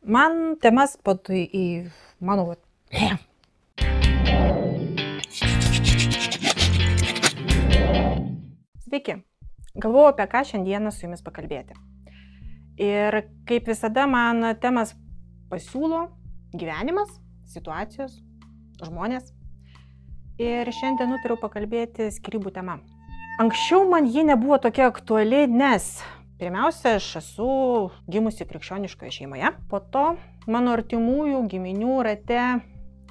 Man temas į mano... Sveiki, galvojau apie ką šiandieną su jumis pakalbėti. Ir kaip visada man temas pasiūlo gyvenimas, situacijos, žmonės. Ir šiandien nutariau pakalbėti skyrybų tema. Anksčiau man ji nebuvo tokia aktuali, nes pirmiausia, aš esu gimusi krikščioniškoje šeimoje. Po to mano artimųjų giminių rate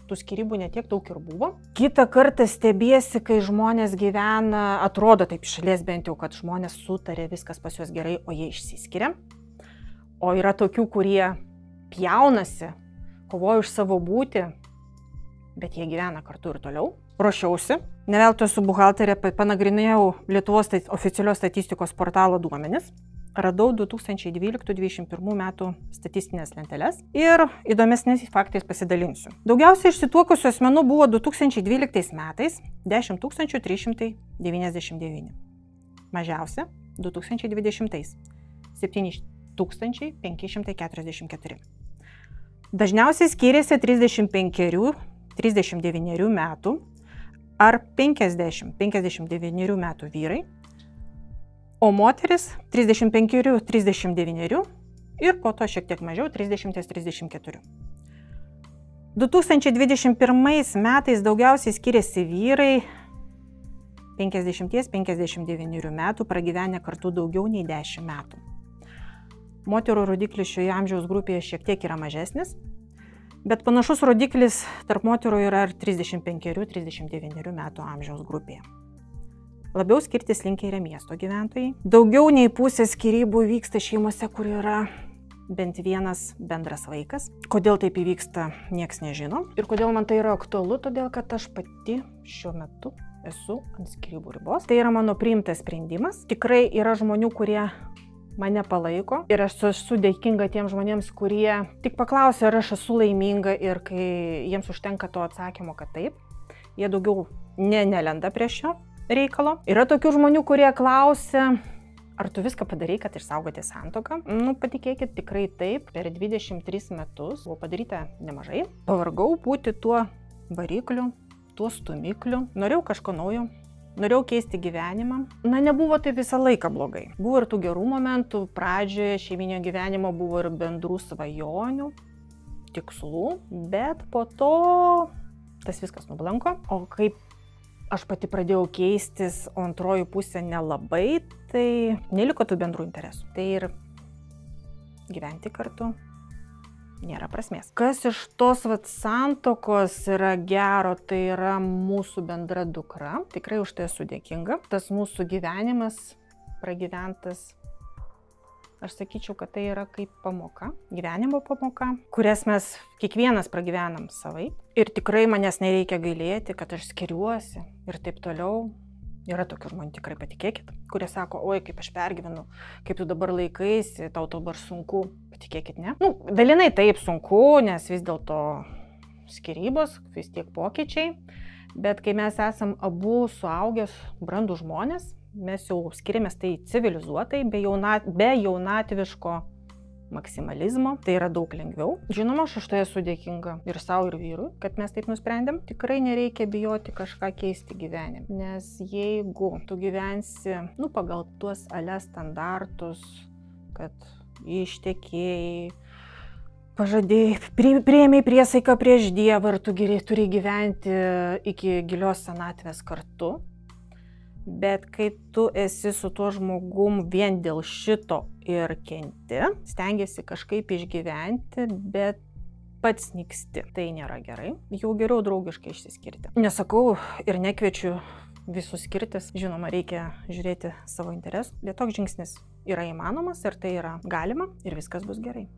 tų skyrybų netiek daug ir buvo. Kitą kartą stebėsi, kai žmonės gyvena, atrodo taip iš šalies bent jau, kad žmonės sutarė, viskas pas juos gerai, o jie išsiskiria. O yra tokių, kurie pjaunasi, kovoja už savo būtį, bet jie gyvena kartu ir toliau. Ruošiausi. Ne veltui esu buhalterė, panagrinėjau Lietuvos oficialios statistikos portalo duomenis. Radau 2012-2021 metų statistinės lenteles ir įdomesniais faktais pasidalinsiu. Daugiausiai išsituokusių asmenų buvo 2012 metais 10 399. Mažiausia 2020 7 544. Dažniausiai skyrėsi 35-39 metų ar 50-59 metų vyrai, o moteris 35-39 ir po to šiek tiek mažiau 30-34. 2021 metais daugiausiai skiriasi vyrai 50-59 metų, pragyvenę kartu daugiau nei 10 metų. Moterų rodiklis šioje amžiaus grupėje šiek tiek yra mažesnis, bet panašus rodiklis tarp moterų yra 35-39 metų amžiaus grupėje. Labiau skirtis linkę yra miesto gyventojai. Daugiau nei pusė skyrybų vyksta šeimose, kur yra bent vienas bendras vaikas. Kodėl taip įvyksta, nieks nežino. Ir kodėl man tai yra aktualu, todėl kad aš pati šiuo metu esu ant skyrybų ribos. Tai yra mano priimtas sprendimas. Tikrai yra žmonių, kurie mane palaiko ir aš esu dėkinga tiems žmonėms, kurie tik paklausia, ar aš esu laiminga, ir kai jiems užtenka to atsakymo, kad taip, jie daugiau nelenda prie šio reikalo. Yra tokių žmonių, kurie klausia, ar tu viską padarai, kad išsaugoti santuoką? Patikėkit, tikrai taip. Per 23 metus buvo padaryta nemažai. Pavargau būti tuo varikliu, tuo stumikliu. Norėjau kažko naujo. Norėjau keisti gyvenimą. Nebuvo tai visą laiką blogai. Buvo ir tų gerų momentų. Pradžioje šeiminio gyvenimo buvo ir bendrų svajonių, tikslų, bet po to tas viskas nublanko. O kaip aš pati pradėjau keistis, o antroji pusė nelabai, tai neliko tų bendrų interesų. Tai ir gyventi kartu nėra prasmės. Kas iš tos santuokos yra gero, tai yra mūsų bendra dukra. Tikrai už tai esu dėkinga. Tas mūsų gyvenimas pragyventas, aš sakyčiau, kad tai yra kaip pamoka, gyvenimo pamoka, kurias mes kiekvienas pragyvenam savaip. Ir tikrai manęs nereikia gailėti, kad aš skiriuosi ir taip toliau. Yra tokių žmonių, tikrai patikėkit, kurie sako, oi, kaip aš pergyvenu, kaip tu dabar laikaisi, tau dabar sunku. Patikėkit, ne? Dalinai taip sunku, nes vis dėlto skyrybos, vis tiek pokyčiai. Bet kai mes esam abu suaugęs brandų žmonės, mes jau skiriamės tai civilizuotai, be jaunatviško maksimalizmo, tai yra daug lengviau. Žinoma, aš už tai esu dėkinga ir savo, ir vyrui, kad mes taip nusprendėm. Tikrai nereikia bijoti kažką keisti gyvenime, nes jeigu tu gyvensi, pagal tuos standartus, kad ištekėjai, pažadėjai, priėmei priesaiką prieš Dievą ir tu turi gyventi iki gilios senatvės kartu. Bet kai tu esi su tuo žmogum vien dėl šito ir kenti, stengiasi kažkaip išgyventi, bet pats nyksti. Tai nėra gerai. Jau geriau draugiškai išsiskirti. Nesakau ir nekviečiu visus skirtis. Žinoma, reikia žiūrėti savo interesų. Bet toks žingsnis yra įmanomas ir tai yra galima ir viskas bus gerai.